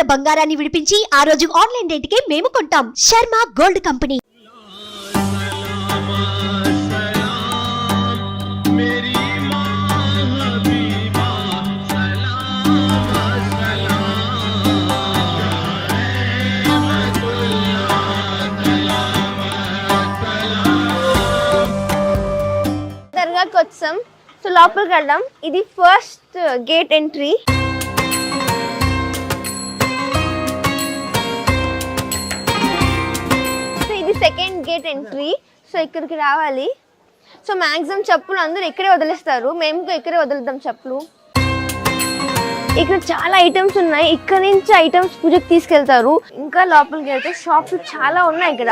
ఉన్న బంగారాన్ని విడిపించి ఆ రోజు ఆన్లైన్ రేటుకే మేము కొంటాం. Sharma gold company. దర్గాకి వచ్చాం. సో లోపలికి వెళ్దాం. ఇది ఫస్ట్ గేట్ ఎంట్రీ. సో ఇది సెకండ్ గేట్ ఎంట్రీ. సో ఇక్కడికి రావాలి. సో మ్యాక్సిమం చెప్పులు అందరూ ఇక్కడే వదిలేస్తారు. మేము ఇక్కడే వదులుతాం చెప్పులు. ఇక్కడ చాలా ఐటమ్స్ ఉన్నాయి. ఇక్కడ నుంచి ఐటమ్స్ పూజకి తీసుకెళ్తారు. ఇంకా లోపలికి వెళ్తే షాపులు చాలా ఉన్నాయి. ఇక్కడ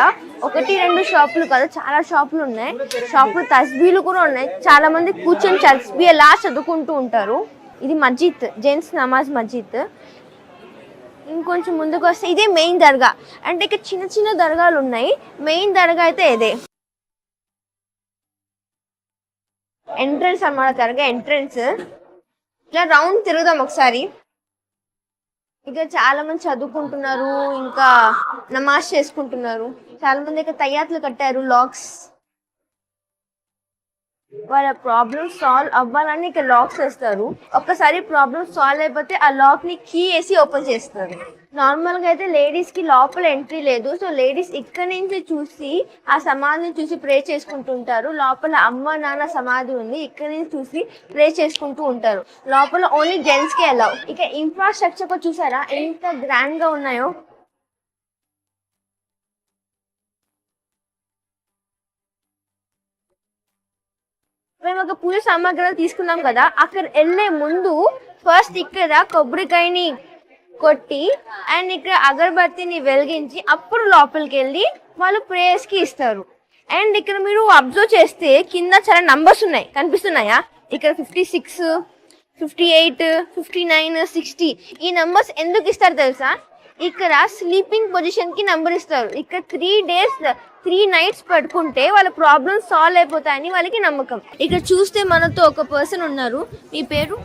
1-2 షాపులు కాదు, చాలా షాపులు ఉన్నాయి. షాపులు తస్బీలు కూడా ఉన్నాయి. చాలా మంది కూర్చొని తస్బీ ఎలా చదువుకుంటూ ఉంటారు. ఇది మస్జిద్, జెంట్స్ నమాజ్ మస్జిద్. ఇంకొంచెం ముందుకు వస్తే ఇదే మెయిన్ దర్గా. అంటే ఇక్కడ చిన్న చిన్న దర్గాలు ఉన్నాయి. మెయిన్ దర్గా అయితే ఇదే ఎంట్రన్స్ అన్నమాట. దర్గా ఎంట్రన్స్. ఇట్లా రౌండ్ తిరుగుదాం ఒకసారి. ఇక్కడ చాలా మంది చదువుకుంటున్నారు, ఇంకా నమాజ్ చేసుకుంటున్నారు. చాలా మంది ఇక్కడ తయ్యాత్లు కట్టారు, లాక్స్. వాళ్ళ ప్రాబ్లమ్ సాల్వ్ అవ్వాలని ఇక్కడ లాక్స్ వేస్తారు. ఒక్కసారి ప్రాబ్లమ్ సాల్వ్ అయిపోతే ఆ లాక్ ని కీ వేసి ఓపెన్ చేస్తారు. నార్మల్ గా అయితే లేడీస్ కి లోపల ఎంట్రీ లేదు. సో లేడీస్ ఇక్కడ నుంచి చూసి ఆ సమాధిని చూసి ప్రే చేసుకుంటుంటారు. లోపల అమ్మ నాన్న సమాధి ఉంది, ఇక్కడ నుంచి చూసి ప్రే చేసుకుంటూ ఉంటారు. లోపల ఓన్లీ జెంట్స్ కి అలౌ. ఇక ఇన్ఫ్రాస్ట్రక్చర్ కూడా చూసారా ఎంత గ్రాండ్ గా ఉన్నాయో. మేము ఒక పూజ సామాగ్రి తీసుకున్నాం కదా, అక్కడ వెళ్ళే ముందు ఫస్ట్ ఇక్కడ కొబ్బరికాయని కొట్టి అండ్ ఇక్కడ అగరబత్తిని వెలిగించి అప్పుడు లోపలికి వెళ్ళి వాళ్ళు ప్రేయర్స్ కి ఇస్తారు. అండ్ ఇక్కడ మీరు అబ్జర్వ్ చేస్తే కింద చాలా నంబర్స్ ఉన్నాయి, కనిపిస్తున్నాయా? ఇక్కడ 56, 58, 59, 60 ఈ నంబర్స్ ఎందుకు ఇస్తారు తెలుసా? ఇక్కడ స్లీపింగ్ పొజిషన్ కి నంబర్ ఇస్తారు. ఇక్కడ 3 days 3 nights పడుకుంటే వాళ్ళ ప్రాబ్లమ్స్ సాల్వ్ అయిపోతాయని వాళ్ళకి నమ్మకం. ఇక్కడ చూస్తే మనతో ఒక పర్సన్ ఉన్నారు. మీ పేరు?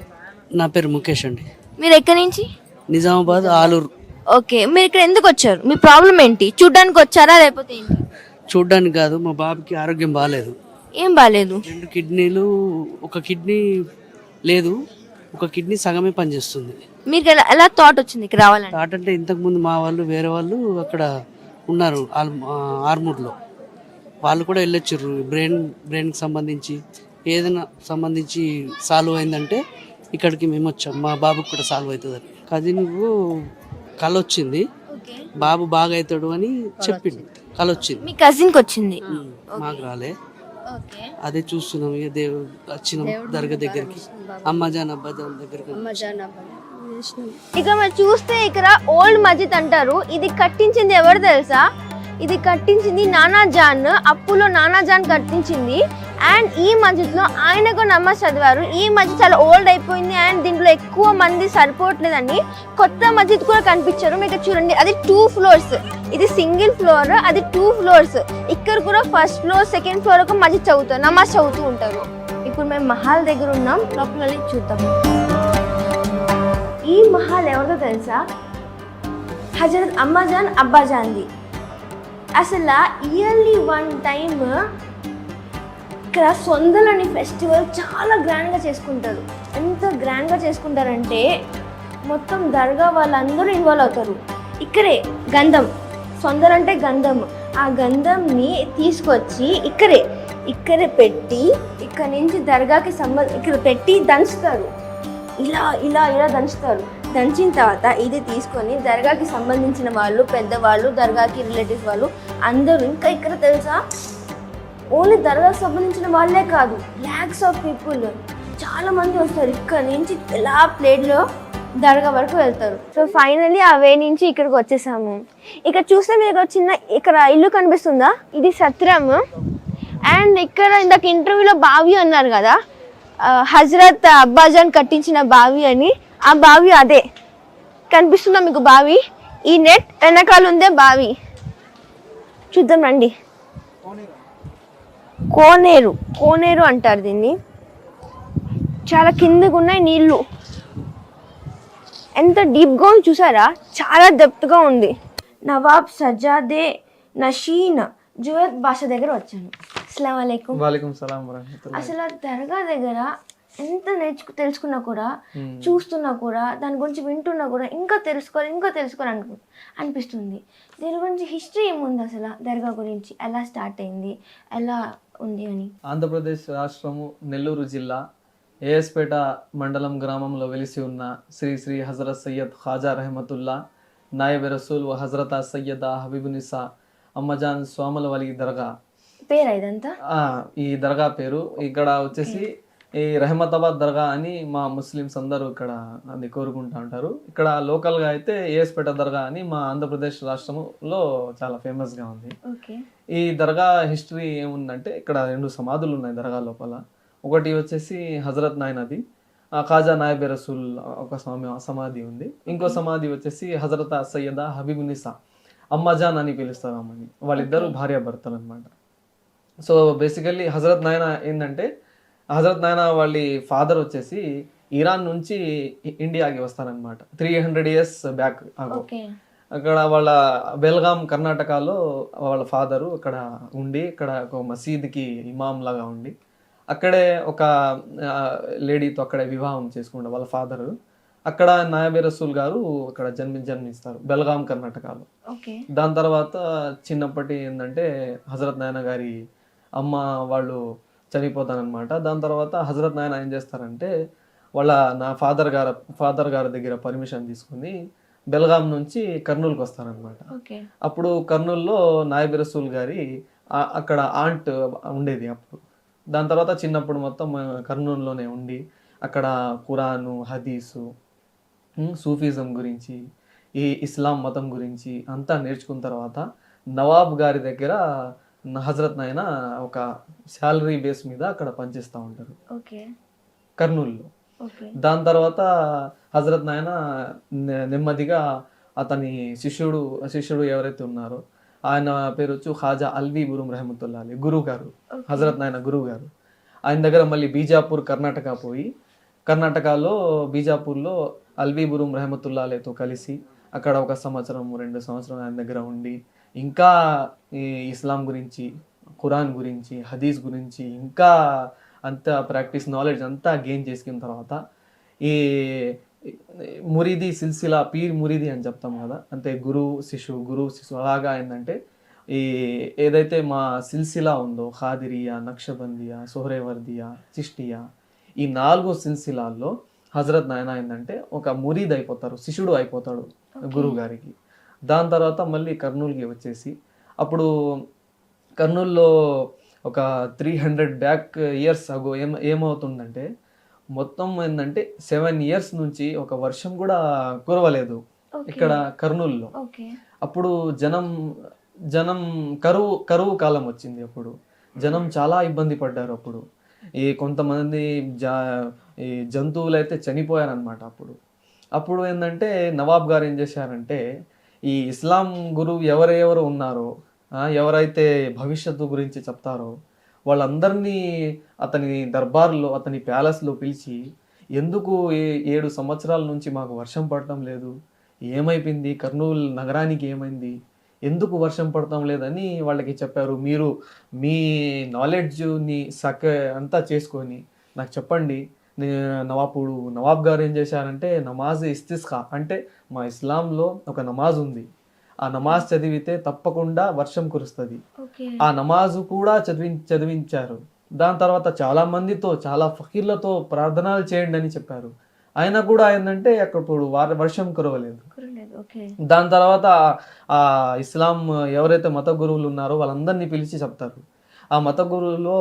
నా పేరు ముఖేష్ అండి. మీరు ఎక్కడి నుంచి? నిజామాబాద్, ఆలూరు. ఓకే, మీరు ఇక్కడ ఎందుకు వచ్చారు? మీ ప్రాబ్లం ఏంటి? చూడ్డానికి వచ్చారా లేకపోతే ఏంటి? చూడ్డానికి కాదు, మా బాబుకి ఆరోగ్యం బాగాలేదు. ఏం బాగాలేదు? 2 కిడ్నీలు, ఒక కిడ్నీ లేదు, ఒక కిడ్నీ సగమే పనిచేస్తుంది. మీకు ఎలా థాట్ వచ్చింది ఇక్కడ రావాలని? థాట్ అంటే ఇంతకుముందు మా వాళ్ళు వేరే వాళ్ళు అక్కడ ఉన్నారు ఆర్మూర్లో, వాళ్ళు కూడా వెళ్ళొచ్చారు. బ్రెయిన్కి సంబంధించి ఏదైనా సంబంధించి సాల్వ్ అయిందంటే ఇక్కడికి మేము వచ్చాం. మా బాబుకి కూడా సాల్వ్ అవుతుందని. కజిన్కు కళ వచ్చింది, బాబు బాగా అవుతాడు అని చెప్పిండు. కళ వచ్చింది. మీ కజిన్కి వచ్చింది, మాకు రాలే. అదే చూస్తున్నాం. వచ్చినాం దర్గా దగ్గరికి, అమ్మాజాన్ అబ్బాజాన్ దగ్గరికి. ఇక మీరు చూస్తే ఇక్కడ ఓల్డ్ మస్జిద్ అంటారు. ఇది కట్టించింది ఎవరు తెలుసా? ఇది కట్టించింది నానాజాన్. అప్పులో నానాజాన్ కట్టించింది. అండ్ ఈ మస్జిద్ లో ఆయనకు నమాజ్ చదివారు. ఈ మస్జిద్ చాలా ఓల్డ్ అయిపోయింది అండ్ దీంట్లో ఎక్కువ మంది సరిపోవట్లేదని కొత్త మస్జిద్ కూడా కనిపించారు. మీకు చూడండి, అది 2 floors. ఇది సింగిల్ ఫ్లోర్, అది 2 floors. ఇక్కడ కూడా ఫస్ట్ ఫ్లోర్, సెకండ్ ఫ్లోర్ ఒక మస్జిద్ చదువుతారు, నమాజ్ చదువుతూ ఉంటారు. ఇప్పుడు మేము మహల్ దగ్గర ఉన్నాం, లోపల వెళ్ళి చూద్దాం. ఈ మహల్ ఎవరిదో తెలుసా? హజరత్ అమ్మాజాన్ అబ్బాజాన్ది. అసలు ఇయర్లీ 1 time ఇక్కడ సొందలని ఫెస్టివల్ చాలా గ్రాండ్గా చేసుకుంటారు. ఎంత గ్రాండ్గా చేసుకుంటారంటే మొత్తం దర్గా వాళ్ళందరూ ఇన్వాల్వ్ అవుతారు. ఇక్కడే గంధం, సొందలు అంటే గంధం, ఆ గంధంని తీసుకొచ్చి ఇక్కడే పెట్టి ఇక్కడ నుంచి దర్గాకి ఇక్కడ పెట్టి దంచుతారు. ఇలా దంచుతారు. దంచిన తర్వాత ఇది తీసుకొని దర్గాకి సంబంధించిన వాళ్ళు, పెద్దవాళ్ళు, దర్గాకి రిలేటివ్స్ వాళ్ళు అందరూ, ఇంకా ఇక్కడ తెలుసా ఓన్లీ దర్గాకి సంబంధించిన వాళ్ళే కాదు, lakhs of people చాలా మంది వస్తారు. ఇక్కడ నుంచి ఇలా ప్లేట్లో దర్గా వరకు వెళ్తారు. సో ఫైనల్లీ ఆ వే నుంచి ఇక్కడికి వచ్చేసాము. ఇక్కడ చూస్తే మీకు ఇక్కడ ఇల్లు కనిపిస్తుందా? ఇది సత్రం. అండ్ ఇక్కడ ఇందాక ఇంటర్వ్యూలో బావి అన్నారు కదా, హజరత్ అబ్బాజాన్ కట్టించిన బావి అని. ఆ బావి అదే కనిపిస్తుందా మీకు బావి? ఈ నెట్ వెనకాల ఉందే బావి. చూద్దాం రండి. కోనేరు అంటారు దీన్ని. చాలా కిందకు ఉన్నాయి నీళ్లు. ఎంత డీప్గా ఉంది చూసారా, చాలా డెప్త్గా ఉంది. నవాబ్ సజ్జాదే నషీన్ జువద్ బాషా దగ్గర వచ్చాను. అస్సలాము అలైకుం. వాలేకుం సలాం వరహమతుల్లాహి. అసలు ఆ దర్గా దగ్గర ఎంత తెలుసుకున్నా కూడా, చూస్తున్నా కూడా, దాని గురించి వింటున్నా కూడా ఇంకా తెలుసుకోవాలి అనిపిస్తుంది. దీని గురించి హిస్టరీ ఏముంది, అసలు దర్గా గురించి ఎలా స్టార్ట్ అయింది, ఎలా ఉంది అని? ఆంధ్రప్రదేశ్ రాష్ట్రము నెల్లూరు జిల్లా ఏఎస్పేట మండలం గ్రామంలో వెలిసి ఉన్న శ్రీ శ్రీ హజరత్ సయ్యద్ ఖాజా రహమతుల్లా నాయబ్ రసూల్ వ హజరత సయ్యద హబీబునిసా అమ్మజాన్ స్వాముల వలి దర్గా పేరు ఇదంతా. ఈ దర్గా పేరు. ఇక్కడ వచ్చేసి ఈ రహమతాబాద్ దర్గా అని మా ముస్లిమ్స్ అందరూ ఇక్కడ అది కోరుకుంటూ ఉంటారు. ఇక్కడ లోకల్గా అయితే ఏఎస్పేట దర్గా అని మా ఆంధ్రప్రదేశ్ రాష్ట్రంలో చాలా ఫేమస్గా ఉంది. ఓకే. ఈ దర్గా హిస్టరీ ఏముందంటే ఇక్కడ 2 సమాధులు ఉన్నాయి దర్గా లోపల. ఒకటి వచ్చేసి హజరత్ నాయనది, ఖాజా నాయబ్ రసూల్ ఒక సమాధి ఉంది. ఇంకో సమాధి వచ్చేసి హజరత్ సయ్యద హబీబునిసా అమ్మజాన్ అని పిలుస్తారు అమ్మని. వాళ్ళిద్దరు భార్యాభర్తలు అనమాట. సో బేసికల్లీ హజరత్ నాయన ఏంటంటే, హజరత్ నాయన వాళ్ళ ఫాదర్ వచ్చేసి ఇరాన్ నుంచి ఇండియాకి వస్తారనమాట 300 years బ్యాక్. అక్కడ వాళ్ళ బెల్గాం కర్ణాటకలో వాళ్ళ ఫాదరు అక్కడ ఉండి, ఇక్కడ ఒక మసీద్కి ఇమాం లాగా ఉండి, అక్కడే ఒక లేడీతో అక్కడే వివాహం చేసుకుంటారు వాళ్ళ ఫాదరు. అక్కడ నాయబ్ రసూల్ గారు అక్కడ జన్మిస్తారు బెల్గాం కర్ణాటకలో. దాని తర్వాత చిన్నప్పటి ఏంటంటే హజరత్ నాయన గారి అమ్మ వాళ్ళు చనిపోతారనమాట. దాని తర్వాత హజరత్ నాయన ఏం చేస్తారంటే నా ఫాదర్ గారి దగ్గర పర్మిషన్ తీసుకుని బెల్గాం నుంచి కర్నూలుకి వస్తారనమాట. అప్పుడు కర్నూలులో నాయబ్ రసూల్ గారి అక్కడ ఆంట్ ఉండేది అప్పుడు. దాని తర్వాత చిన్నప్పుడు మొత్తం కర్నూలులోనే ఉండి అక్కడ ఖురాను, హదీసు, సూఫిజం గురించి, ఈ ఇస్లాం మతం గురించి అంతా నేర్చుకున్న తర్వాత నవాబ్ గారి దగ్గర హజరత్ నాయన ఒక శాలరీ బేస్ మీద అక్కడ పనిచేస్తూ ఉంటారు కర్నూలులో. దాని తర్వాత హజరత్ నాయన నెమ్మదిగా అతని శిష్యుడు ఎవరైతే ఉన్నారో ఆయన పేరు వచ్చి ఖాజా అల్వి బురుం రహమతుల్లా అలీ, గురువు గారు, హజరత్ నాయన గురువు గారు. ఆయన దగ్గర మళ్ళీ బీజాపూర్ కర్ణాటక పోయి, కర్ణాటకలో బీజాపూర్లో అల్వి బురుం రహమతుల్లా అలీతో కలిసి అక్కడ 1 సంవత్సరం 2 సంవత్సరం ఆయన దగ్గర ఉండి, ఇంకా ఈ ఇస్లాం గురించి, ఖురాన్ గురించి, హదీస్ గురించి ఇంకా అంతా ప్రాక్టీస్ నాలెడ్జ్ అంతా గెయిన్ చేసుకున్న తర్వాత ఈ మురీది సిల్సిలా, పీర్ మురీది అని చెప్తాం కదా, అంటే గురువు శిశు అలాగా ఏంటంటే ఈ ఏదైతే మా సిల్సిలా ఉందో ఖాదిరియా, నక్షబందియా, సోహరేవర్దియా, చిష్టియా, ఈ 4 సిల్సిలాల్లో హజరత్ నాయన ఏంటంటే ఒక మురీద్ అయిపోతారు, శిష్యుడు అయిపోతాడు గురువు గారికి. దాని తర్వాత మళ్ళీ కర్నూలుకి వచ్చేసి, అప్పుడు కర్నూలులో ఒక 300 years అగో ఏమవుతుందంటే మొత్తం ఏంటంటే 7 years నుంచి ఒక వర్షం కూడా కురవలేదు ఇక్కడ కర్నూలులో. అప్పుడు జనం కరువు కాలం వచ్చింది. అప్పుడు జనం చాలా ఇబ్బంది పడ్డారు. అప్పుడు ఈ కొంతమంది ఈ జంతువులు అయితే చనిపోయారనమాట. అప్పుడు ఏంటంటే నవాబ్ గారు ఏం చేశారంటే, ఈ ఇస్లాం గురువు ఎవరెవరు ఉన్నారో, ఎవరైతే భవిష్యత్తు గురించి చెప్తారో వాళ్ళందరినీ అతని దర్బార్లో, అతని ప్యాలెస్లో పిలిచి, ఎందుకు 7 సంవత్సరాల నుంచి మాకు వర్షం పడటం లేదు, ఏమైపోయింది, కర్నూలు నగరానికి ఏమైంది, ఎందుకు వర్షం పడటం లేదని వాళ్ళకి చెప్పారు. మీరు మీ నాలెడ్జ్ని అంతా చేసుకొని నాకు చెప్పండి. నవాబ్ గారు ఏం చేశారంటే, నమాజ్ ఇస్తిస్కా అంటే మా ఇస్లాంలో ఒక నమాజ్ ఉంది, ఆ నమాజ్ చదివితే తప్పకుండా వర్షం కురుస్తుంది. ఆ నమాజు కూడా చదివించారు. దాని తర్వాత చాలా మందితో, చాలా ఫకీర్లతో ప్రార్థనలు చేయండి అని చెప్పారు. అయినా కూడా ఏంటంటే అప్పుడు వర్షం కురవలేదు. దాని తర్వాత ఆ ఇస్లాం ఎవరైతే మత గురువులు ఉన్నారో వాళ్ళందరినీ పిలిచి చెప్తారు. ఆ మత గురువులో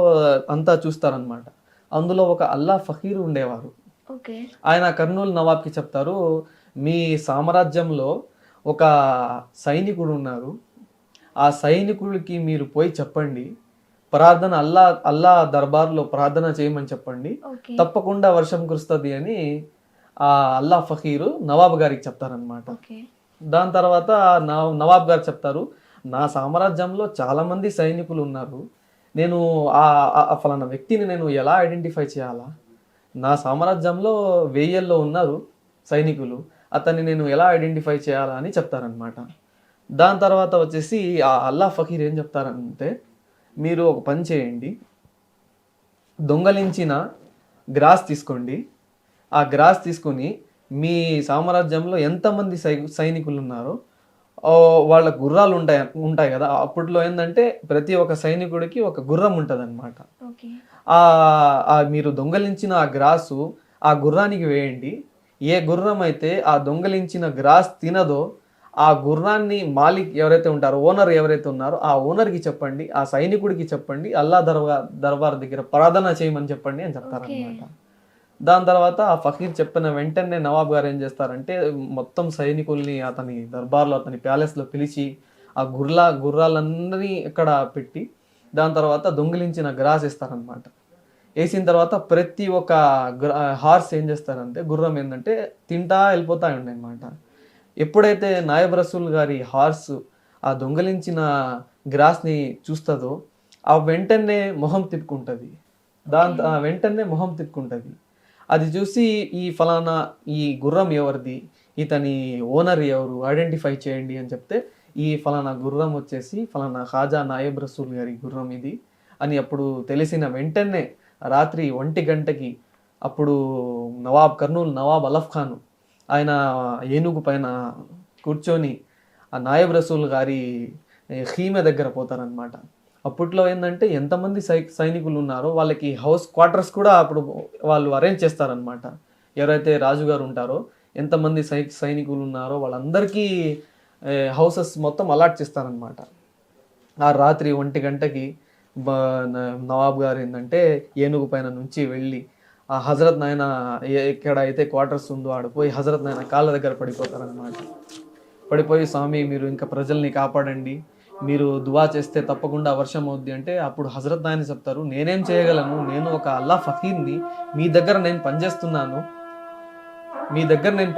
అంతా చూస్తారనమాట. అందులో ఒక అల్లా ఫకీర్ ఉండేవారు. ఆయన కర్నూలు నవాబ్కి చెప్తారు, మీ సామ్రాజ్యంలో ఒక సైనికుడు ఉన్నారు, ఆ సైనికుడికి మీరు పోయి చెప్పండి, ప్రార్థన అల్లా దర్బార్లో ప్రార్థన చేయమని చెప్పండి, తప్పకుండా వర్షం కురుస్తుంది అని ఆ అల్లా ఫకీరు నవాబ్ గారికి చెప్తారనమాట. దాని తర్వాత నవాబ్ గారు చెప్తారు, నా సామ్రాజ్యంలో చాలా మంది సైనికులు ఉన్నారు, నేను ఆ ఫలానా వ్యక్తిని నేను ఎలా ఐడెంటిఫై చేయాలా? నా సామ్రాజ్యంలో 1000 ఉన్నారు సైనికులు, అతన్ని నేను ఎలా ఐడెంటిఫై చేయాలా అని చెప్తారనమాట. దాని తర్వాత వచ్చేసి ఆ అల్లా ఫకీర్ ఏం చెప్తారంటే, మీరు ఒక పని చేయండి, దొంగలించిన గ్రాస్ తీసుకోండి, ఆ గ్రాస్ తీసుకొని మీ సామ్రాజ్యంలో ఎంతమంది సైనికులు ఉన్నారో వాళ్ళ గుర్రాలు ఉంటాయి కదా. అప్పట్లో ఏంటంటే ప్రతి ఒక్క సైనికుడికి ఒక గుర్రం ఉంటుంది అనమాట. మీరు దొంగలించిన ఆ గ్రాసు ఆ గుర్రానికి వేయండి. ఏ గుర్రం అయితే ఆ దొంగలించిన గ్రాస్ తినదో ఆ గుర్రాన్ని మాలిక్ ఎవరైతే ఉంటారో, ఓనర్ ఎవరైతే ఉన్నారో ఆ ఓనర్కి చెప్పండి, ఆ సైనికుడికి చెప్పండి, అల్లా దర్బార్ దగ్గర ప్రార్థన చేయమని చెప్పండి అని చెప్తారనమాట. దాని తర్వాత ఆ ఫకీర్ చెప్పిన వెంటనే నవాబ్ గారు ఏం చేస్తారంటే మొత్తం సైనికుల్ని అతని దర్బార్లో, అతని ప్యాలెస్లో పిలిచి ఆ గుర్రాలన్నీ ఇక్కడ పెట్టి దాని తర్వాత దొంగిలించిన గ్రాస్ ఇస్తారనమాట. వేసిన తర్వాత ప్రతి ఒక్క హార్స్ ఏం చేస్తారంటే, గుర్రం ఏంటంటే తింటా వెళ్ళిపోతా ఉండే అనమాట. ఎప్పుడైతే నాయబ్ రసూల్ గారి హార్స్ ఆ దొంగలించిన గ్రాస్ని చూస్తుందో ఆ వెంటనే మొహం తిప్పుకుంటుంది. వెంటనే మొహం తిప్పుకుంటుంది. అది చూసి ఈ ఫలానా ఈ గుర్రం ఎవరిది, ఇతని ఓనర్ ఎవరు, ఐడెంటిఫై చేయండి అని చెప్తే ఈ ఫలానా గుర్రం వచ్చేసి ఫలానా ఖాజా నాయబ్ రసూల్ గారి గుర్రం ఇది అని అప్పుడు తెలిసిన వెంటనే రాత్రి 1 గంటకి అప్పుడు కర్నూలు నవాబ్ అలఫ్ ఖాన్ ఆయన ఏనుగు పైన కూర్చొని ఆ నాయబ్ రసూల్ గారి ఖీమె దగ్గర పోతారనమాట. అప్పట్లో ఏంటంటే ఎంతమంది సైనికులు ఉన్నారో వాళ్ళకి హౌస్ క్వార్టర్స్ కూడా అప్పుడు వాళ్ళు అరేంజ్ చేస్తారనమాట. ఎవరైతే రాజుగారు ఉంటారో ఎంతమంది సైనికులు ఉన్నారో వాళ్ళందరికీ హౌసెస్ మొత్తం అలాట్ చేస్తారనమాట. ఆ రాత్రి 1 గంటకి నవాబ్ గారు ఏంటంటే ఏనుగు పైన నుంచి వెళ్ళి ఆ హజరత్ నాయన ఎక్కడ అయితే క్వార్టర్స్ ఉందో ఆడిపోయి హజరత్ నాయన కాళ్ళ దగ్గర పడిపోతారనమాట. పడిపోయి, స్వామి మీరు ఇంకా ప్రజల్ని కాపాడండి, మీరు దువా చేస్తే తప్పకుండా వర్షం అవుద్ది అంటే అప్పుడు హజరత్ నాయన చెప్తారు, నేనేం చేయగలను, నేను ఒక అల్లా ఫకీర్ని, మీ దగ్గర నేను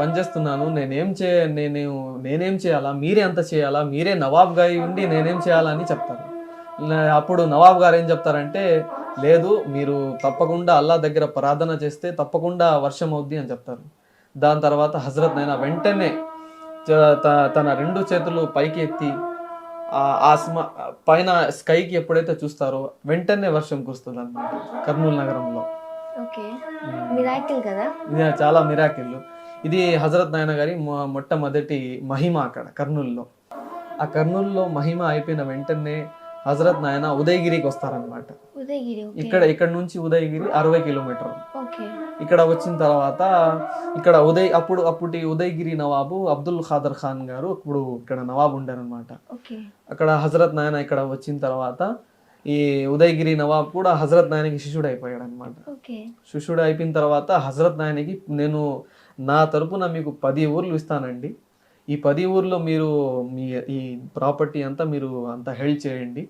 పనిచేస్తున్నాను, నేనేం చేయాలా, మీరే అంత చేయాలా, మీరే నవాబ్ గారి ఉండి నేనేం చేయాలా అని చెప్తారు. అప్పుడు నవాబ్ గారు ఏం చెప్తారంటే, లేదు మీరు తప్పకుండా అల్లా దగ్గర ప్రార్థన చేస్తే తప్పకుండా వర్షం అవుద్ది అని చెప్తారు. దాని తర్వాత హజరత్ నాయన వెంటనే తన 2 చేతులు పైకి ఎత్తి పైన స్కైకి ఎప్పుడైతే చూస్తారో వెంటనే వర్షం కురుస్తుంది అన్నమాట కర్నూలు నగరంలో. ఇది చాలా మిరాకిల్. ఇది హజరత్ నాయన గారి మొట్టమొదటి మహిమ అక్కడ కర్నూలులో. ఆ కర్నూలులో మహిమ అయిపోయిన వెంటనే హజరత్ నాయన ఉదయగిరికి వస్తారనమాట. ఇక్కడ నుంచి ఉదయగిరి 60 కిలోమీటర్లు. ఇక్కడ వచ్చిన తర్వాత ఇక్కడ అప్పటి ఉదయగిరి నవాబు అబ్దుల్ ఖాదర్ ఖాన్ గారు ఇప్పుడు ఇక్కడ నవాబు ఉండారనమాట. అక్కడ హజరత్ నాయన ఇక్కడ వచ్చిన తర్వాత ఈ ఉదయగిరి నవాబ్ కూడా హజరత్ నాయనకి శిష్యుడు అయిపోయాడు అనమాట. శిష్యుడు అయిపోయిన తర్వాత హజరత్ నాయనకి నేను నా తరపున మీకు 10 ఊర్లు ఇస్తానండి, ఈ 10 ఊర్లో మీరు మీ ఈ ప్రాపర్టీ అంతా మీరు అంతా హెల్డ్ చేయండి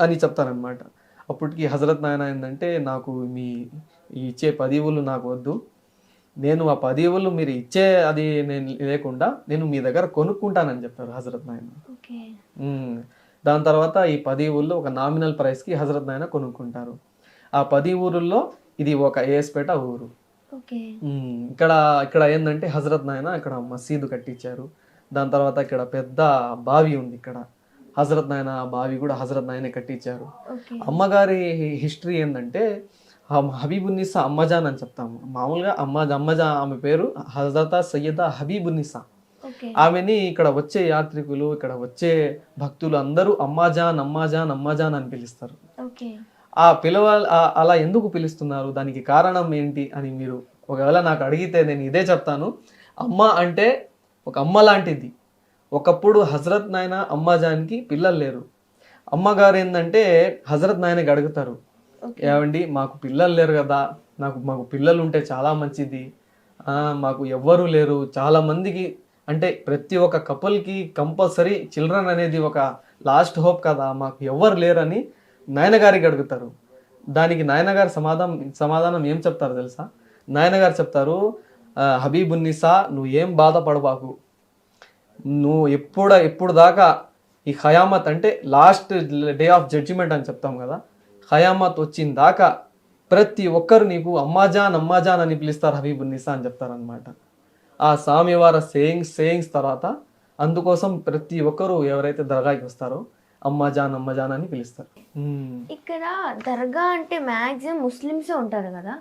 అని చెప్తారనమాట. అప్పటికి హజరత్ నాయన ఏంటంటే, నాకు మీ ఇచ్చే 10 ఊళ్ళు నాకు వద్దు, నేను ఆ 10 ఊళ్ళు మీరు ఇచ్చే అది నేను లేకుండా నేను మీ దగ్గర కొనుక్కుంటానని చెప్పారు హజరత్ నాయన. దాని తర్వాత ఈ 10 ఊళ్ళు ఒక నామినల్ ప్రైస్కి హజరత్ నాయన కొనుక్కుంటారు. ఆ 10 ఊరుల్లో ఇది ఒక ఏఎస్పేట ఊరు. ఇక్కడ ఏంటంటే హజరత్ నాయన ఇక్కడ మసీదు కట్టించారు. దాని తర్వాత ఇక్కడ పెద్ద బావి ఉంది. ఇక్కడ హజరత్ నాయన బావి కూడా హజరత్ నాయనే కట్టించారు. అమ్మగారి హిస్టరీ ఏంటంటే హబీబున్నిసా అమ్మజాన్ అని చెప్తాము. మామూలుగా అమ్మజా ఆమె పేరు హజరత సయ్యదా హబీబున్నిసా. ఆమెని ఇక్కడ వచ్చే యాత్రికులు, ఇక్కడ వచ్చే భక్తులు అందరూ అమ్మాజాన్ అమ్మాజాన్ అమ్మాజాన్ అని పిలుస్తారు. ఆ అలా ఎందుకు పిలుస్తున్నారు, దానికి కారణం ఏంటి అని మీరు ఒకవేళ నాకు అడిగితే నేను ఇదే చెప్తాను. అమ్మ అంటే ఒక అమ్మ లాంటిది. ఒకప్పుడు హజరత్ నాయన అమ్మాజాన్కి పిల్లలు లేరు. అమ్మగారు ఏంటంటే హజరత్ నాయనకి అడుగుతారు, ఏమండి మాకు పిల్లలు లేరు కదా, మాకు పిల్లలు ఉంటే చాలా మంచిది, మాకు ఎవ్వరూ లేరు, చాలా మందికి అంటే ప్రతి ఒక్క కపుల్కి కంపల్సరీ చిల్డ్రన్ అనేది ఒక లాస్ట్ హోప్ కదా, మాకు ఎవ్వరు లేరని నాయనగారికి అడుగుతారు. దానికి నాయనగారు సమాధానం ఏం చెప్తారు తెలుసా? నాయనగారు చెప్తారు, హబీబున్నిసా నువ్వు ఏం బాధపడబాకు, నువ్వు ఎప్పుడు దాకా ఈ ఖయామత్ అంటే లాస్ట్ డే ఆఫ్ జడ్జిమెంట్ అని చెప్తాం కదా, ఖయామత్ వచ్చిన దాకా ప్రతి ఒక్కరు నీకు అమ్మాజాన్ అమ్మాజాన్ అని పిలుస్తారు హబీబున్నిసా అని చెప్తారనమాట. ఆ స్వామివారి సేయింగ్స్ తర్వాత అందుకోసం ప్రతి ఒక్కరు ఎవరైతే దర్గాకి వస్తారో అమ్మజాన్ అని పిలుస్తారు. ఇక్కడ దర్గా అంటే మ్యాక్సిమం ముస్లిమ్సే ఉంటారు కదా,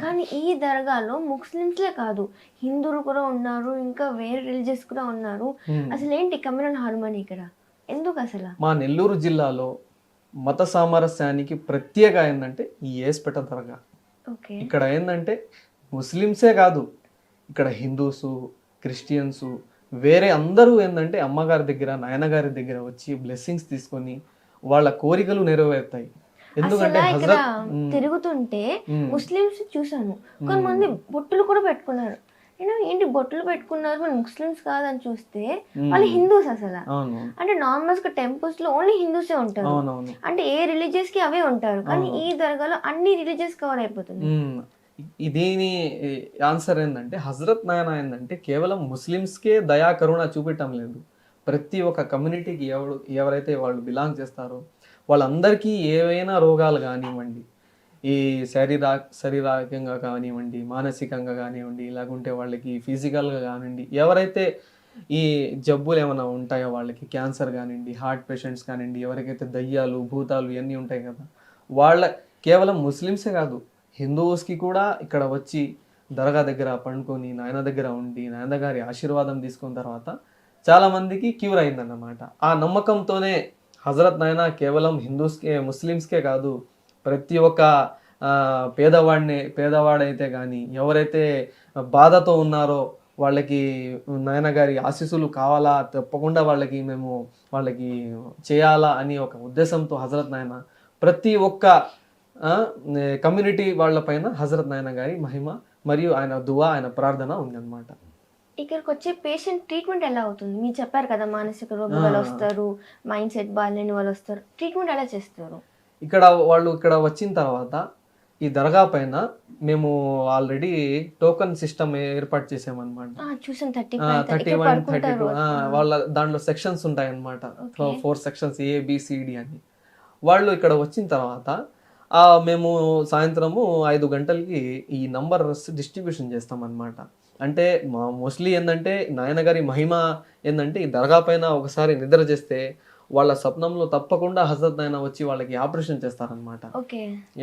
కానీ ఈ దర్గాలో ముస్లిమ్స్లే కాదు, హిందువులు కూడా ఉన్నారు, ఇంకా వేరే రిలీజియస్ కూడా ఉన్నారు. అసలు ఏంటి కమ్యూనల్ హార్మోనీ ఇక్కడ ఎందుకు అసలు? మా నెల్లూరు జిల్లాలో మత సామరస్యానికి ప్రత్యేక ఏంటంటే ఈ ఏస్పేట దర్గా. ఓకే. ఇక్కడ ఏంటంటే ముస్లిమ్సే కాదు, ఇక్కడ హిందూస్, క్రిస్టియన్స్, వేరే అందరూ ఏంటంటే అమ్మగారి దగ్గర నాయనగారి దగ్గర వచ్చి బ్లెస్సింగ్స్ తీసుకొని వాళ్ళ కోరికలు నెరవేరుతాయి. ఎందుకంటే అసలు ఇక్కడ తిరుగుతుంటే ముస్లిమ్స్ చూసాను, కొంతమంది బొట్టులు కూడా పెట్టుకున్నారు. నేను ఏంటి బొట్టులు పెట్టుకున్నారు, మన ముస్లిమ్స్ కాదని చూస్తే వాళ్ళు హిందూస్. అసలు అంటే నార్మల్స్ గా టెంపుల్స్ లో ఓన్లీ హిందూసే ఉంటారు, అంటే ఏ రిలీజియస్ కి అవే ఉంటారు, కానీ ఈ దర్గాలో అన్ని రిలీజియస్ కవర్ అయిపోతుంది. దీని ఆన్సర్ ఏంటంటే హజరత్ నాయన ఏంటంటే కేవలం ముస్లిమ్స్కే దయా కరుణ చూపెట్టడం లేదు, ప్రతి ఒక్క కమ్యూనిటీకి ఎవరైతే వాళ్ళు బిలాంగ్ చేస్తారో వాళ్ళందరికీ ఏవైనా రోగాలు కానివ్వండి, ఈ శారీరకంగా కానివ్వండి, మానసికంగా కానివ్వండి, లేకుంటే వాళ్ళకి ఫిజికల్గా కానివ్వండి, ఎవరైతే ఈ జబ్బులు ఏమైనా ఉంటాయో వాళ్ళకి క్యాన్సర్ కానివ్వండి, హార్ట్ పేషెంట్స్ కానివ్వండి, ఎవరికైతే దయ్యాలు భూతాలు ఇవన్నీ ఉంటాయి కదా, వాళ్ళ కేవలం ముస్లిమ్సే కాదు హిందూస్కి కూడా ఇక్కడ వచ్చి దర్గా దగ్గర పండుకొని నాయన దగ్గర ఉండి నాయన గారి ఆశీర్వాదం తీసుకున్న తర్వాత చాలామందికి క్యూర్ అయిందన్నమాట. ఆ నమ్మకంతోనే హజరత్ నాయన కేవలం ముస్లిమ్స్కే కాదు, ప్రతి ఒక్క పేదవాడైతే కానీ ఎవరైతే బాధతో ఉన్నారో వాళ్ళకి నాయనగారి ఆశీస్సులు కావాలా, తప్పకుండా వాళ్ళకి చేయాలా అని ఒక ఉద్దేశంతో హజరత్ నాయన ప్రతి ఒక్క కమ్యూనిటీ వాళ్ళపైన హజరత్ నాయన గారి మహిమ మరియు ఆయన దువా, ఆయన ప్రార్థన ఉందన్నమాట. ఇక్కడికి వచ్చే పేషెంట్ ట్రీట్మెంట్ ఎలా అవుతుంది? మీరు చెప్పారు కదా మానసిక రోగులు వాళ్ళు వస్తారు, మైండ్ సెట్ బాగాలేని వాళ్ళు వస్తారు, ట్రీట్మెంట్ ఎలా చేస్తారు? ఇక్కడ వచ్చిన తర్వాత ఈ దర్గా పైన మేము ఆల్రెడీ టోకన్ సిస్టమ్ ఏర్పాటు చేసామన్నమాట. చూసాను 31, 32 వాళ్ళ దాంట్లో సెక్షన్స్ ఉంటాయి అన్నమాట, 4 సెక్షన్స్ ABCD అని. వాళ్ళు ఇక్కడ వచ్చిన తర్వాత మేము సాయంత్రము 5 గంటలకి ఈ నంబర్స్ డిస్ట్రిబ్యూషన్ చేస్తాం అన్నమాట. అంటే మోస్ట్లీ ఏంటంటే నాయనగారి మహిమ ఏంటంటే ఈ దర్గా పైన ఒకసారి నిద్ర చేస్తే వాళ్ళ స్వప్నంలో తప్పకుండా హజరత్ నాయన వచ్చి వాళ్ళకి ఆపరేషన్ చేస్తారనమాట.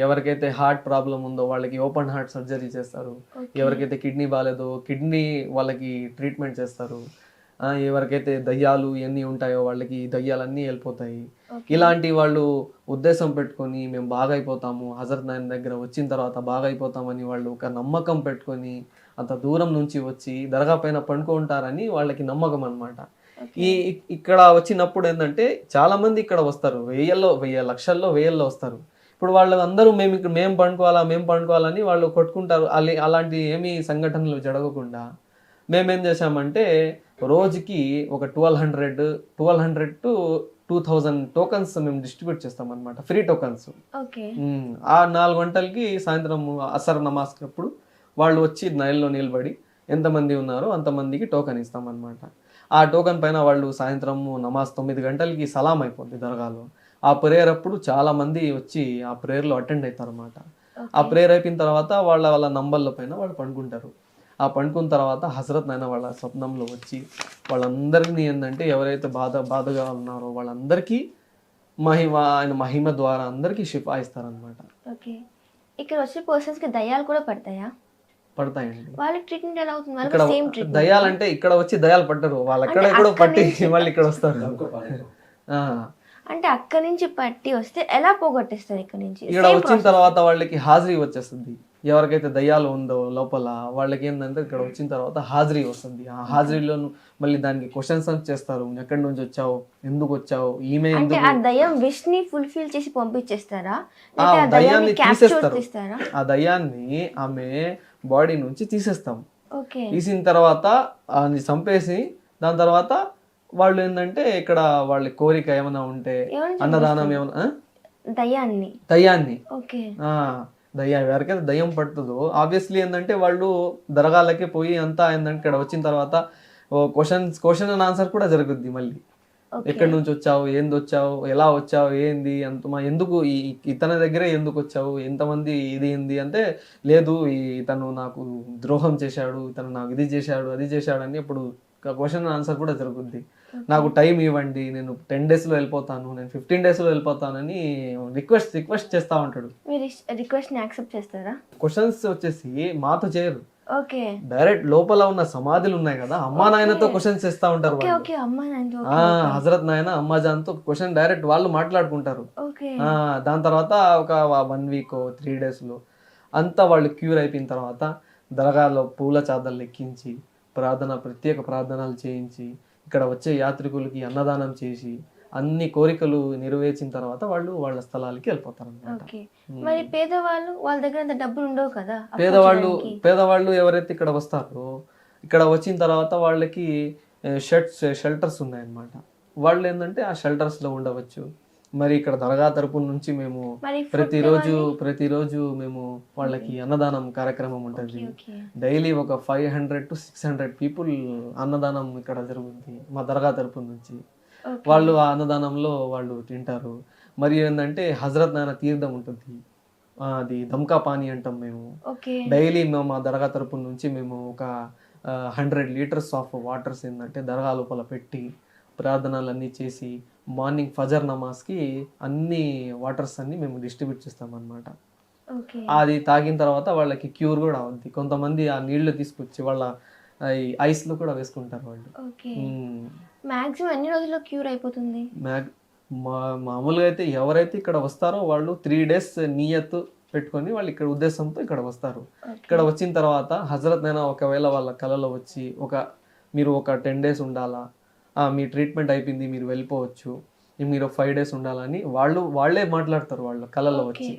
ఎవరికైతే హార్ట్ ప్రాబ్లం ఉందో వాళ్ళకి ఓపెన్ హార్ట్ సర్జరీ చేస్తారు, ఎవరికైతే కిడ్నీ బాగాలేదో కిడ్నీ వాళ్ళకి ట్రీట్మెంట్ చేస్తారు, ఎవరికైతే దయ్యాలు ఇవన్నీ ఉంటాయో వాళ్ళకి దయ్యాలన్నీ వెళ్ళిపోతాయి. ఇలాంటి వాళ్ళు ఉద్దేశం పెట్టుకొని మేము బాగా అయిపోతాము, హజరత్ నాయన దగ్గర వచ్చిన తర్వాత బాగా అయిపోతామని వాళ్ళు ఒక నమ్మకం పెట్టుకొని అంత దూరం నుంచి వచ్చి దర్గా పైన పండుకుంటారని వాళ్ళకి నమ్మకం అన్నమాట. ఇక్కడ వచ్చినప్పుడు ఏంటంటే చాలా మంది ఇక్కడ వస్తారు, లక్షల్లో వేయల్లో వస్తారు. ఇప్పుడు వాళ్ళు అందరూ మేము పండుకోవాలని వాళ్ళు కొట్టుకుంటారు. అలాంటి ఏమీ సంఘటనలు జరగకుండా మేమేం చేసామంటే రోజుకి ఒక 1200 to 2000 టోకన్స్ మేము డిస్ట్రిబ్యూట్ చేస్తాం అనమాట, ఫ్రీ టోకన్స్. ఆ 4 గంటలకి సాయంత్రం అసర్ నమాజ్కి అప్పుడు వాళ్ళు వచ్చి నైల్లో నిలబడి ఎంతమంది ఉన్నారో అంతమందికి టోకన్ ఇస్తాం అనమాట. ఆ టోకన్ పైన వాళ్ళు సాయంత్రం నమాజ్ 9 గంటలకి సలాం అయిపోద్ది దర్గాలో. ఆ ప్రేయర్ అప్పుడు చాలా మంది వచ్చి ఆ ప్రేయర్లో అటెండ్ అవుతారు అనమాట. ఆ ప్రేయర్ అయిపోయిన తర్వాత వాళ్ళ నంబర్ల పైన వాళ్ళు పండుకుంటారు. ఆ పండుకున్న తర్వాత హజరత్ నాయన వాళ్ళ స్వప్నంలో వచ్చి వాళ్ళందరినీ ఏంటంటే ఎవరైతే బాధగా ఉన్నారో వాళ్ళందరికీ ఆయన మహిమ ద్వారా అందరికీ షిఫా ఇస్తారనమాట. ఇక్కడ వచ్చే పర్సన్స్ కి దయ్యాలు కూడా పడతాయా? పడతాయండి. వాళ్ళకి ట్రీట్మెంట్ ఎలా అవుతుంది? వాళ్ళకి సేమ్ ట్రీట్మెంట్. దయ్యాలంటే ఇక్కడ వచ్చి దయ్యాలు పట్టరు, వాళ్ళు ఎక్కడెక్కడో పట్టి వాళ్ళు ఇక్కడ వస్తారు. అంటే అక్కడి నుంచి పట్టి వస్తే ఎలా పోగొట్టేస్తారు? ఇక్కడ వచ్చిన తర్వాత వాళ్ళకి హాజరీ వచ్చేస్తుంది. ఎవరికైతే దయ్యాలు ఉందో లోపల వాళ్ళకి ఏంటంటే ఇక్కడ వచ్చిన తర్వాత హాజరీ వస్తుంది. ఆ హాజరీలో మళ్ళీ దానికి క్వశ్చన్స్ చేస్తారు, ఎక్కడి నుంచి వచ్చావు, ఎందుకు వచ్చావు, ఈమె ఆ దయ్యం విష్ ని ఫుల్ఫిల్ చేసి పంపించేస్తారా? ఆ దయ్యాన్ని తీసేస్తారు. ఆ దయ్యాన్ని ఆమె బాడీ నుంచి తీసేస్తాం. తీసిన తర్వాత ఆమె చంపేసి దాని తర్వాత వాళ్ళు ఏంటంటే ఇక్కడ వాళ్ళ కోరిక ఏమైనా ఉంటే అన్నదానం ఏమైనా దయ్యాన్ని ఎవరికైతే దయ్యం పడుతుందో ఆబ్వియస్లీ ఏంటంటే వాళ్ళు దర్గాలకి పోయి అంతా ఏంటంటే ఇక్కడ వచ్చిన తర్వాత క్వశ్చన్ అండ్ ఆన్సర్ కూడా జరుగుద్ది. మళ్ళీ ఎక్కడి నుంచి వచ్చావు, ఏంది వచ్చావు, ఎలా వచ్చావు, ఏంది అంత ఎందుకు ఇతని దగ్గరే ఎందుకు వచ్చావు, ఎంతమంది ఇది ఏంది అంటే, లేదు ఇతను నాకు ద్రోహం చేశాడు, ఇతను నాకు ఇది చేశాడు అది చేశాడు అని ఇప్పుడు క్వశ్చన్ ఆన్సర్ కూడా జరుగుద్ది. నాకు టైం ఇవ్వండి, నేను 10 daysలో వెళ్ళిపోతాను, నేను 15 daysలో వెళ్ళిపోతానని రిక్వెస్ట్ చేస్తా ఉంటాడు. మీరు రిక్వెస్ట్ని యాక్సెప్ట్ చేస్తారా? క్వశ్చన్స్ వచ్చేసి మాతో చేయరు, ఓకే డైరెక్ట్ లోపల ఉన్న సమాధులు ఉన్నాయి కదా, అమ్మా నాయనతో క్వశ్చన్స్ చేస్తా ఉంటారు ఓకే వాళ్ళు. ఓకే అమ్మా నాయనతో హజరత్ నాయన అమ్మాజాన్తో క్వశ్చన్ డైరెక్ట్ వాళ్ళు మాట్లాడుకుంటారు. ఓకే దాని తర్వాత ఒక 1 week 3 daysలో అంతా వాళ్ళు క్యూర్ అయిపోయిన తర్వాత దర్గాలో పూల చాదలు ఎక్కించి ప్రత్యేక ప్రార్థనలు చేయించి ఇక్కడ వచ్చే యాత్రికులకి అన్నదానం చేసి అన్ని కోరికలు నెరవేర్చిన తర్వాత వాళ్ళు వాళ్ళ స్థలాలకి వెళ్ళిపోతారు అన్నమాట. ఓకే మరి పేదవాళ్ళు వాళ్ళ దగ్గర అంత డబ్బులు ఉండవు కదా, పేదవాళ్ళు ఎవరైతే ఇక్కడ వస్తారో, ఇక్కడ వచ్చిన తర్వాత వాళ్ళకి షెల్టర్స్ ఉన్నాయన్నమాట. వాళ్ళు ఏంటంటే ఆ షెల్టర్స్లో ఉండవచ్చు. మరి ఇక్కడ దర్గా తరపు నుంచి మేము ప్రతిరోజు మేము వాళ్ళకి అన్నదానం కార్యక్రమం ఉంటుంది. డైలీ ఒక 500 to 600 people అన్నదానం ఇక్కడ జరుగుతుంది మా దర్గా తరపు నుంచి. వాళ్ళు ఆ అన్నదానంలో వాళ్ళు తింటారు. మరి ఏంటంటే హజరత్ నాయన తీర్థం ఉంటుంది, అది దమ్కా పానీ అంటాం మేము. డైలీ మేము ఆ దర్గా తరపు నుంచి మేము ఒక 100 liters ఆఫ్ వాటర్స్ ఏంటంటే దర్గా లోపల పెట్టి ప్రార్థనలు అన్నీ చేసి మార్నింగ్ ఫజర్ నమాజ్కి అన్ని వాటర్స్ అన్ని మేము డిస్ట్రిబ్యూట్ చేస్తాం అన్నమాట. అది తాగిన తర్వాత వాళ్ళకి క్యూర్ కూడా అవుద్ది. కొంతమంది ఆ నీళ్లు తీసుకొచ్చి వాళ్ళ ఐస్ లో కూడా వేసుకుంటారు వాళ్ళు. మాక్సిమం ఎన్ని రోజుల్లో క్యూర్ అయిపోతుంది? మామూలుగా అయితే ఎవరైతే ఇక్కడ వస్తారో వాళ్ళు 3 days నియత్ పెట్టుకొని వాళ్ళు ఇక్కడ ఉద్దేశంతో ఇక్కడ వస్తారు. ఇక్కడ వచ్చిన తర్వాత హజరత్ నైనా ఒకవేళ వాళ్ళ కళలో వచ్చి మీరు ఒక 10 days ఉండాలా, మీ ట్రీట్మెంట్ అయిపోయింది మీరు వెళ్ళిపోవచ్చు, మీరు 5 days ఉండాలని వాళ్ళే మాట్లాడతారు వాళ్ళ కళలో వచ్చి.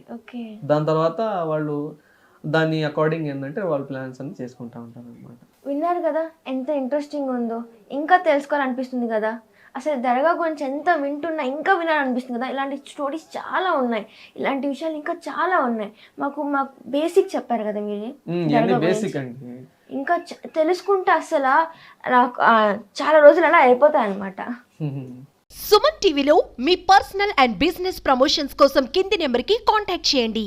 దాని తర్వాత వాళ్ళు దాని అకార్డింగ్ ఏంటంటే వాళ్ళు ప్లాన్స్ అన్ని చేసుకుంటా ఉంటారు అనమాట. విన్నారు కదా ఎంత ఇంట్రెస్టింగ్ ఉందో, ఇంకా తెలుసుకోవాలనిపిస్తుంది కదా. అసలు దర్గా గురించి ఎంత వింటున్నా ఇంకా వినాలనిపిస్తుంది కదా. ఇలాంటి స్టోరీస్ చాలా ఉన్నాయి, ఇలాంటి విషయాలు ఇంకా చాలా ఉన్నాయి. మాకు బేసిక్ చెప్పారు కదా మీరు, ఇంకా తెలుసుకుంటే అసలు చాలా రోజులు అలా అయిపోతాయి అన్నమాట. సుమన్ టీవీలో మీ పర్సనల్ అండ్ బిజినెస్ ప్రమోషన్స్ కోసం కింది నెంబర్కి కాంటాక్ట్ చేయండి.